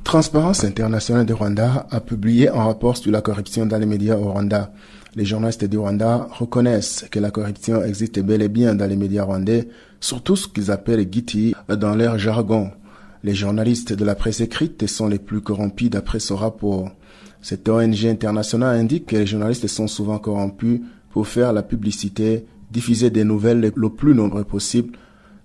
Transparence internationale du Rwanda a publié un rapport sur la corruption dans les médias au Rwanda. Les journalistes du Rwanda reconnaissent que la corruption existe bel et bien dans les médias rwandais, surtout ce qu'ils appellent Giti dans leur jargon. Les journalistes de la presse écrite sont les plus corrompus d'après ce rapport. Cette ONG internationale indique que les journalistes sont souvent corrompus pour faire la publicité, diffuser des nouvelles le plus nombreux possible,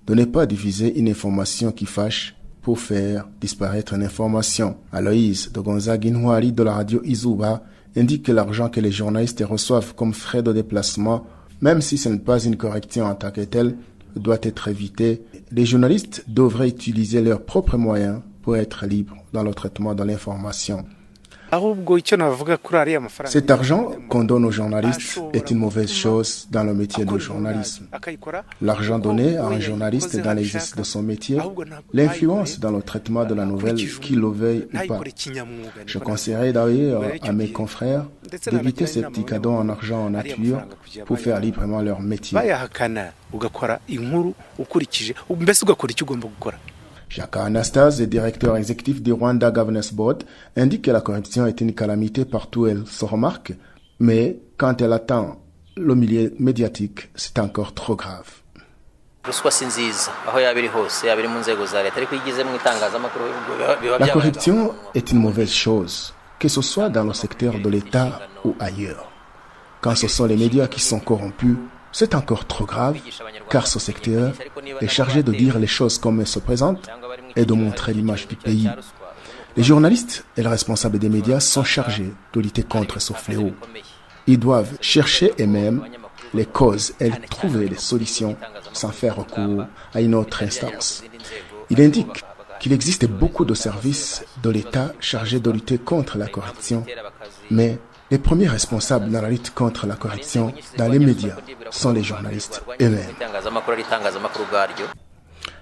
de ne pas diffuser une information qui fâche pour faire disparaître une information. Aloïs de Gonzague-Intwari de la radio Izuba indique que l'argent que les journalistes reçoivent comme frais de déplacement, même si ce n'est pas une correction en tant que telle, doit être évité. Les journalistes devraient utiliser leurs propres moyens pour être libres dans le traitement de l'information. Cet argent qu'on donne aux journalistes est une mauvaise chose dans le métier de journalisme. L'argent donné à un journaliste dans l'exercice de son métier l'influence dans le traitement de la nouvelle, qu'il le veuille ou pas. Je conseillerais d'ailleurs à mes confrères d'éviter ces petits cadeaux en argent en nature pour faire librement leur métier. Jacques Anastase, directeur exécutif du Rwanda Governance Board, indique que la corruption est une calamité partout où elle se remarque, mais quand elle atteint le milieu médiatique, c'est encore trop grave. La corruption est une mauvaise chose, que ce soit dans le secteur de l'État ou ailleurs. Quand ce sont les médias qui sont corrompus, c'est encore trop grave, car ce secteur est chargé de dire les choses comme elles se présentent et de montrer l'image du pays. Les journalistes et les responsables des médias sont chargés de lutter contre ce fléau. Ils doivent chercher eux-mêmes les causes et trouver des solutions sans faire recours à une autre instance. Il indique qu'il existe beaucoup de services de l'État chargés de lutter contre la corruption, mais les premiers responsables dans la lutte contre la corruption dans les médias sont les journalistes eux-mêmes.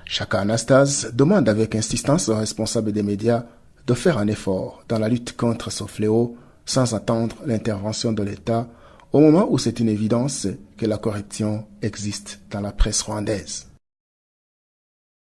Chaka Anastase demande avec insistance aux responsables des médias de faire un effort dans la lutte contre ce fléau sans attendre l'intervention de l'État au moment où c'est une évidence que la corruption existe dans la presse rwandaise.